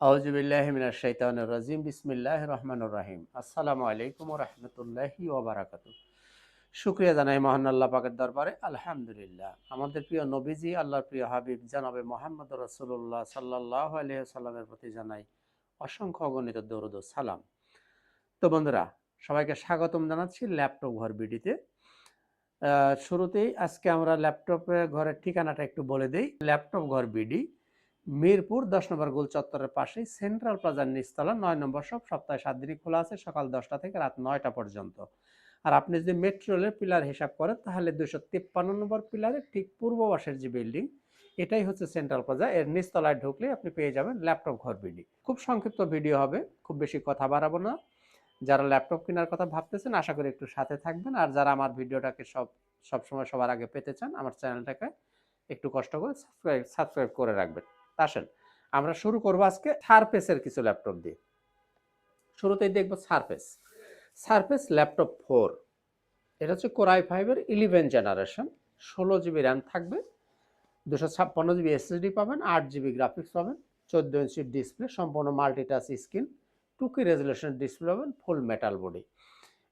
আউযুবিল্লাহি মিনাশ শাইতানির রাজিম। বিসমিল্লাহির রহমানির রহিম। আসসালামু আলাইকুম ওয়া রাহমাতুল্লাহি ওয়া বারাকাতুহু। শুকরিয়া জানাই মহান আল্লাহ পাকের দরবারে, আলহামদুলিল্লাহ। আমাদের প্রিয় নবীজি, আল্লাহর প্রিয় হাবিব জনাবে মুহাম্মদ রাসূলুল্লাহ সাল্লাল্লাহু আলাইহি ওয়াসাল্লামের প্রতি জানাই অসংখ্য অগণিত দরুদ ও সালাম। তো বন্ধুরা, সবাইকে স্বাগতম জানাচ্ছি ল্যাপটপ ঘর বিডিতে। শুরুতেই আজকে আমরা ল্যাপটপে ঘরের ঠিকানাটা একটু বলে দেই। ল্যাপটপ ঘর বিডি মিরপুর 10 নম্বর গোল চত্বরের পাশেই সেন্ট্রাল প্লাজার নিচতলা 9 নম্বর শপ। সপ্তাহে 7 দিনই খোলা আছে, সকাল 10টা থেকে রাত 9টা পর্যন্ত। আর আপনি যদি মেট্রো রেলের পিলার হিসাব করেন তাহলে 253 নম্বর পিলারের ঠিক পূর্ব পাশের যে বিল্ডিং, এটাই হচ্ছে সেন্ট্রাল প্লাজা। এর নিচতলায় ঢুকলে আপনি পেয়ে যাবেন ল্যাপটপ ঘর বিডি। খুব সংক্ষিপ্ত ভিডিও হবে, খুব বেশি কথা বাড়াবো না। যারা ল্যাপটপ কেনার কথা ভাবতেছেন আশা করি একটু সাথে থাকবেন। আর যারা আমার ভিডিওটাকে সবসময় সবার আগে পেতে চান, আমার চ্যানেলটাকে একটু কষ্ট করে সাবস্ক্রাইব করে রাখবেন। আসেন আমরা শুরু করবো আজকে সারফেসের কিছু ল্যাপটপ দিয়ে। শুরুতেই দেখবো সারফেস ল্যাপটপ 4। এটা হচ্ছে কোর i5 এর 11 জেনারেশন। 16 জিবি র্যাম থাকবে, 256 জিবি এসএসডি পাবেন, 8 জিবি গ্রাফিক্স পাবেন, 14 ইঞ্চির ডিসপ্লে, সম্পূর্ণ multi-touch screen, 2K resolution display পাবেন, ফুল মেটাল বডি,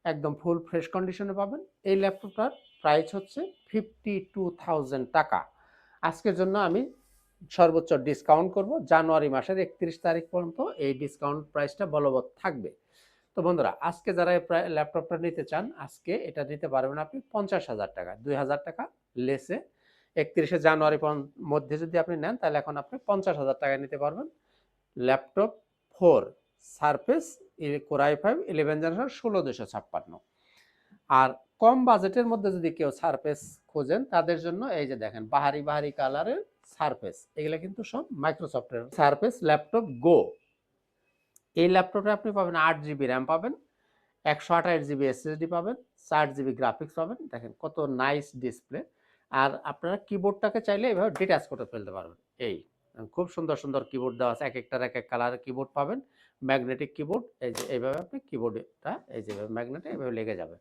একদম ফুল ফ্রেশ কন্ডিশনে পাবেন। এই ল্যাপটপটার প্রাইস হচ্ছে 52,000 টাকা। আজকের জন্য আমি সর্বোচ্চ ডিসকাউন্ট করব। জানুয়ারি মাসের 31 তারিখ পর্যন্ত এই ডিসকাউন্ট প্রাইসটা বলবৎ থাকবে। তো বন্ধুরা, আজকে যারা এই ল্যাপটপটা নিতে চান, আজকে এটা নিতে পারবেন আপনি 50,000 টাকা, 2,000 টাকা লেসে। 31শে জানুয়ারি মধ্যে যদি আপনি নেন তাহলে এখন আপনি 50,000 টাকায় নিতে পারবেন laptop 4 surface core i5 11 generation 16256। আর কম বাজেটের মধ্যে যদি কেউ সারফেস খোঁজেন তাদের জন্য এই যে দেখেন বাহারি বাহারি কালারের সারফেস, এগুলো কিন্তু সব মাইক্রোসফটের সারফেস ল্যাপটপ গো। এই ল্যাপটপে আপনি পাবেন 8 জিবি র্যাম পাবেন, 128 জিবি এসএসডি পাবেন, 4 জিবি গ্রাফিক্স পাবেন। দেখেন কত নাইস ডিসপ্লে। আর আপনারা কিবোর্ডটাকে চাইলে এভাবে ডিটাচ করে ফেলতে পারবেন। এই খুব সুন্দর সুন্দর কিবোর্ড দেওয়া আছে, এক একটার এক এক কালারের কিবোর্ড পাবেন। ম্যাগনেটিক কিবোর্ড, এই যে এইভাবে আপনি কিবোর্ডটা এই যে ম্যাগনেটে এইভাবে লেগে যাবে।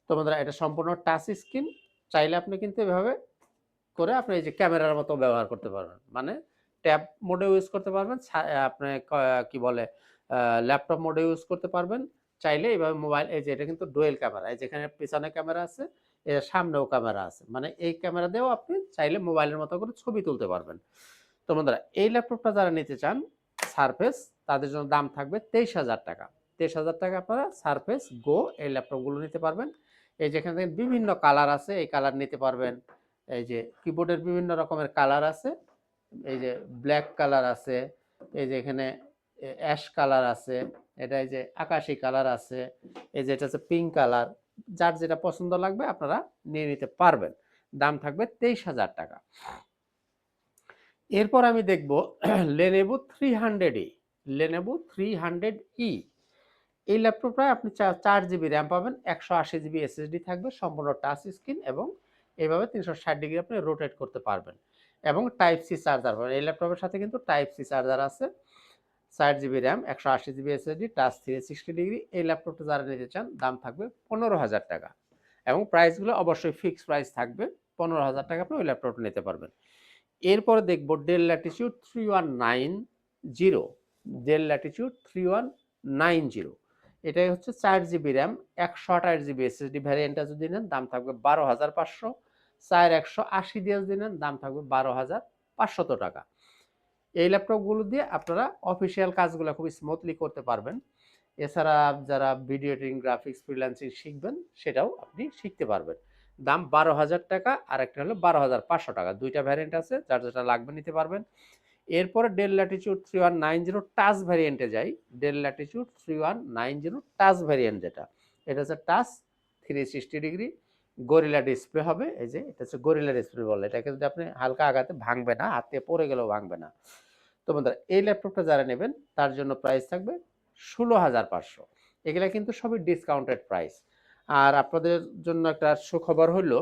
তো বন্ধুরা, এটা সম্পূর্ণ টাচ স্ক্রিন। চাইলে আপনি কিন্তু এভাবে করে আপনি এই যে ক্যামেরার মতো ব্যবহার করতে পারবেন, মানে ট্যাব মোডে ইউজ করতে পারবেন, আপনি কি বলে ল্যাপটপ মোডে ইউজ করতে পারবেন। চাইলে এইভাবে মোবাইল, এই যে এটা কিন্তু ডুয়েল ক্যামেরা, এই যেখানে পিছনে ক্যামেরা আছে, এর সামনেও ক্যামেরা আছে, মানে এই ক্যামেরা দিয়েও আপনি চাইলে মোবাইলের মতো করে ছবি তুলতে পারবেন। তো বন্ধুরা, এই ল্যাপটপটা যারা নিতে চান সারফেস, তাদের জন্য দাম থাকবে 23,000 টাকা। 23,000 টাকা আপনারা সারফেস গো এই ল্যাপটপগুলো নিতে পারবেন। এই যেখানে বিভিন্ন কালার আছে, এই কালার নিতে পারবেন। এই যে কিবোর্ডের বিভিন্ন রকমের কালার আছে, এই যে ব্ল্যাক কালার আছে, এই যে এখানে অ্যাশ কালার আছে, এটা এই যে আকাশি কালার আছে, এই যে এটা হচ্ছে পিঙ্ক কালার। যার যেটা পছন্দ লাগবে আপনারা নিয়ে নিতে পারবেন। দাম থাকবে 23,000 টাকা। এরপর আমি দেখব লেনোভো 300E। লেনোভো 300E এই ল্যাপটপটা আপনি 4 জিবি র্যাম পাবেন, 128 জিবি এসএসডি থাকবে, সম্পূর্ণ টাচ স্ক্রিন এবং এইভাবে 360 ডিগ্রি আপনি রোটেট করতে পারবেন এবং টাইপ সি চার্জার পাবেন। এই ল্যাপটপের সাথে কিন্তু টাইপ সি চার্জার আছে। 4 GB RAM, 128 GB SSD, touch 360 degree. এই ল্যাপটপটা যারা নিতে চান দাম থাকবে 15,000 টাকা এবং প্রাইসগুলো অবশ্যই ফিক্সড প্রাইস থাকবে। 15,000 টাকা আপনি ওই ল্যাপটপটা নিতে পারবেন। এরপরে দেখব ডেল ল্যাটিটিউড 3190। ডেল ল্যাটিটিউড 3190, এটাই হচ্ছে 4 জিবি র্যাম, 128 জিবি এসএসডি ভ্যারিয়েন্টটা যদি নেন দাম থাকবে 12,500। 4180 দিয়ে যদি নেন দাম থাকবে 12,500 টাকা। এই ল্যাপটপগুলো দিয়ে আপনারা অফিসিয়াল কাজগুলো খুব স্মুথলি করতে পারবেন। এছাড়া যারা ভিডিও এডিটিং, গ্রাফিক্স, ফ্রিল্যান্সিং শিখবেন সেটাও আপনি শিখতে পারবেন। দাম 12,000 টাকা, আর একটা হলো 12,500 টাকা। দুইটা ভ্যারিয়েন্ট আছে, যার যেটা লাগবে নিতে পারবেন। এরপরে ডেল ল্যাটিটিউড 3190 টাচ ভ্যারিয়েন্টে যাই। ডেল ল্যাটিটিউড 3190 টাচ ভ্যারিয়েন্ট যেটা, এটা হচ্ছে টাচ 360 ডিগ্রি গরিলা ডিসপ্লে হবে। এই যে এটা হচ্ছে গরিলা ডিসপ্লে বলে, এটাকে যদি আপনি হালকা আঘাতে ভাঙবে না, হাতে পড়ে গেলেও ভাঙবে না। তো বন্ধুরা, এই ল্যাপটপটা যারা নেবেন তার জন্য প্রাইস থাকবে 16,500। এগুলা কিন্তু সবই ডিসকাউন্টেড প্রাইস। আর আপনাদের জন্য একটা সুখবর হলো,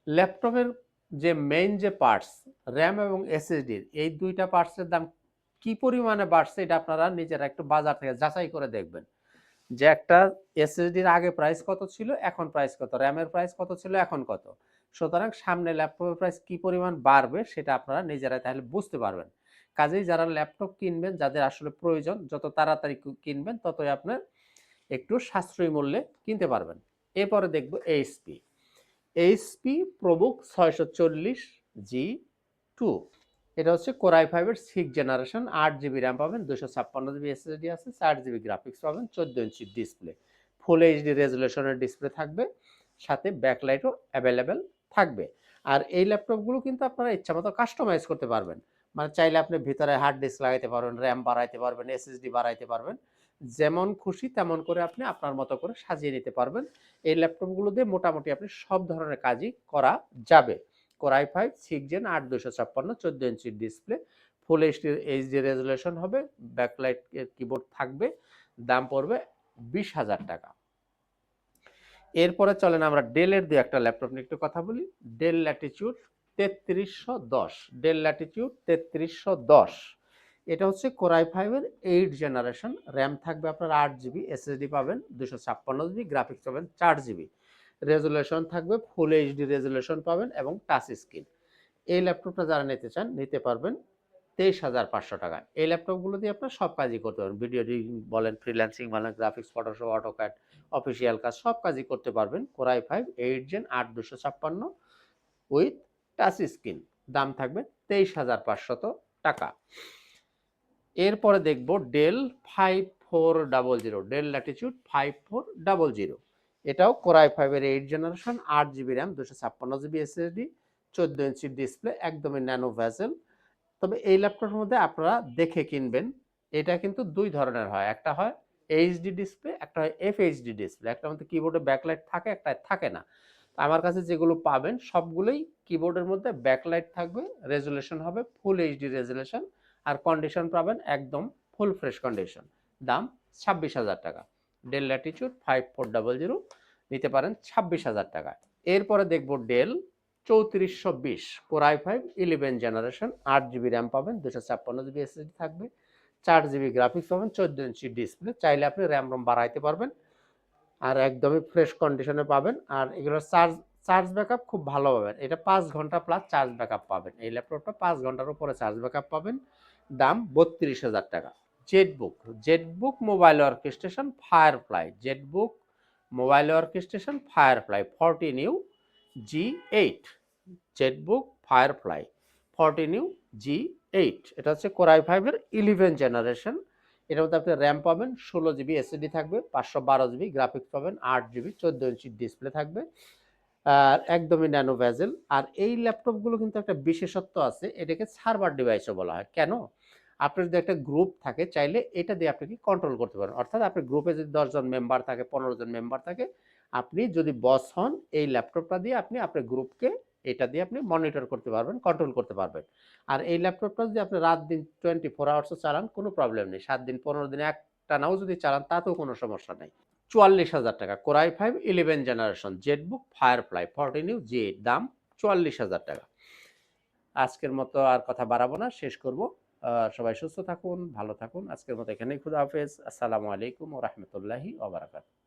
ল্যাপটপের যে মেইন যে পার্টস, র্যাম এবং এসএসডির এই দুইটা পার্টসের দাম কি পরিমাণে বাড়ছে এটা আপনারা নিজেরা একটু বাজার থেকে যাচাই করে দেখবেন যে একটা এসএসডির আগে প্রাইস কত ছিল, এখন প্রাইস কত, র্যামের প্রাইস কত ছিল, এখন কত। সুতরাং সামনে ল্যাপটপের প্রাইস কি পরিমাণ বাড়বে সেটা আপনারা নিজেরাই তাহলে বুঝতে পারবেন। কাজেই যারা ল্যাপটপ কিনবেন, যাদের আসলে প্রয়োজন, যত তাড়াতাড়ি কিনবেন ততই আপনার একটু সাশ্রয়ী মূল্যে কিনতে পারবেন। এরপরে দেখব এইচপি। HP ProBook 640G2। এটা হচ্ছে কোর i5 এর 6 জেনারেশন, 8 জিবি র্যাম পাবেন, 256 জিবি এসএসডি আছে, 4 জিবি গ্রাফিক্স পাবেন, 14 inch display, full HD রেজুলেশনের display থাকবে, সাথে ব্যাকলাইটও অ্যাভেলেবেল থাকবে। আর এই ল্যাপটপগুলো কিন্তু আপনারা ইচ্ছামতো কাস্টমাইজ করতে পারবেন। মানে চাইলে আপনি ভিতরে হার্ড ডিস্ক লাগাইতে পারবেন, র্যাম বাড়াইতে পারবেন, এসএসডি বাড়াইতে পারবেন, যেমন খুশি তেমন করে আপনি আপনার মতো করে সাজিয়ে নিতে পারবেন। এই ল্যাপটপগুলো দিয়ে মোটামুটি আপনি সব ধরনের কাজই করা যাবে। Core i5 6 gen 8256, 14 inch display, full HD resolution হবে, ব্যাকলাইট কিবোর্ড থাকবে, দাম পড়বে 20,000 টাকা। এরপরে চলেন আমরা ডেলের দিয়ে একটা ল্যাপটপ নিয়ে একটু কথা বলি। Del Latitude 3310, del Latitude 3310। এটা হচ্ছে কোর i5 এর 8 জেনারেশন, র্যাম থাকবে আপনার 8 জিবি, এসএসডি পাবেন 256 জিবি, গ্রাফিক্স পাবেন 4 জিবি, রেজুলেশন থাকবে ফুল এইচডি রেজুলেশন পাবেন এবং টাচ স্ক্রিন। এই ল্যাপটপটা যারা নিতে চান নিতে পারবেন 23,500 টাকা। এই ল্যাপটপগুলো দিয়ে আপনার সব কাজই করতে পারবেন, ভিডিও এডিটিং বলেন, ফ্রিল্যান্সিং বলেন, গ্রাফিক্স, ফটোশপ, অটোক্যাড, অফিসিয়াল কাজ সব কাজই করতে পারবেন। Core i5 8 gen 8256 with touch screen, দাম থাকবে 23,500 টাকা। এরপরে দেখব ডেল 5400, ডেল ল্যাটিটিউড 5400। এটাও কোর i5 এর 8 generation, 8 GB RAM, 256 GB SSD, 14 inch display, একদমই ন্যানো ভেসেল। তবে এই ল্যাপটপের মধ্যে আপনারা দেখে কিনবেন। এটা কিন্তু দুই ধরনের হয়, একটা হয় এইচডি ডিসপ্লে, একটা হয় এফএইচডি ডিসপ্লে। একটার মধ্যে কিবোর্ডে ব্যাকলাইট থাকে, একটা থাকে না। আমার কাছে যেগুলো পাবেন সবগুলোই কিবোর্ডের মধ্যে ব্যাকলাইট থাকবে, রেজুলেশন হবে ফুল এইচডি রেজুলেশন, আর কন্ডিশন পাবেন একদম ফুল ফ্রেশ কন্ডিশন। দাম 26,000 টাকা। ডেল ল্যাটিটিউড 5400 নিতে পারেন 26,000 টাকা। এরপরে দেখব Dell 3420, core i5 11 generation, 8 GB RAM পাবেন, 256 জিবি এসএসডি থাকবে, 4 জিবি গ্রাফিক্স পাবেন, 14 ইঞ্চি ডিসপ্লে, চাইলে আপনি র্যাম রোম বাড়াইতে পারবেন, আর একদমই ফ্রেশ কন্ডিশনে পাবেন। আর এগুলোর চার্জ ব্যাকআপ খুব ভালো পাবেন। এটা 5 ঘন্টা প্লাস চার্জ ব্যাকআপ পাবেন। এই ল্যাপটপটা 5 ঘন্টার উপরে চার্জ ব্যাকআপ পাবেন। দাম 32,000 টাকা। Jetbook mobile workstation firefly, Jetbook mobile workstation firefly 14U G8, Jetbook firefly 14U G8। এটা হচ্ছে কোর i5 এর 11 জেনারেশন। এটার মধ্যে আপনি র্যাম পাবেন 16 জিবি, এসএসডি থাকবে 512 জিবি, গ্রাফিক্স পাবেন 8 জিবি, 14 ইঞ্চি ডিসপ্লে থাকবে, আর একদমই ন্যানো ভেজেল। আর এই ল্যাপটপগুলো কিন্তু একটা বিশেষত্ব আছে, এটাকে সার্ভার ডিভাইসও বলা হয়। কেন? আপনার যদি একটা গ্রুপ থাকে, চাইলে এটা দিয়ে আপনি কি কন্ট্রোল করতে পারেন। অর্থাৎ আপনার গ্রুপে যদি 10 জন মেম্বার থাকে, 15 জন মেম্বার থাকে, আপনি যদি বস হন, এই ল্যাপটপটা দিয়ে আপনি আপনার গ্রুপকে এটা দিয়ে আপনি মনিটর করতে পারবেন, কন্ট্রোল করতে পারবেন। আর এই ল্যাপটপটা যদি আপনি রাত দিন 24 আওয়ার্সও চালান, কোনো প্রবলেম নেই। 7 দিন 15 দিন একটানাও যদি চালান তাতেও কোনো সমস্যা নেই। 44,000 টাকা। Core i5 11 generation, Jetbook firefly 14U G8, দাম 44,000 টাকা। আজকের মতো আর কথা বাড়াবো না, শেষ করব। সবাই সুস্থ থাকুন, ভালো থাকুন। আজকের মতো এখানেই, খুদা হাফেজ। আসসালামু আলাইকুম ওয়া রাহমাতুল্লাহি ওয়া বারাকাতুহু।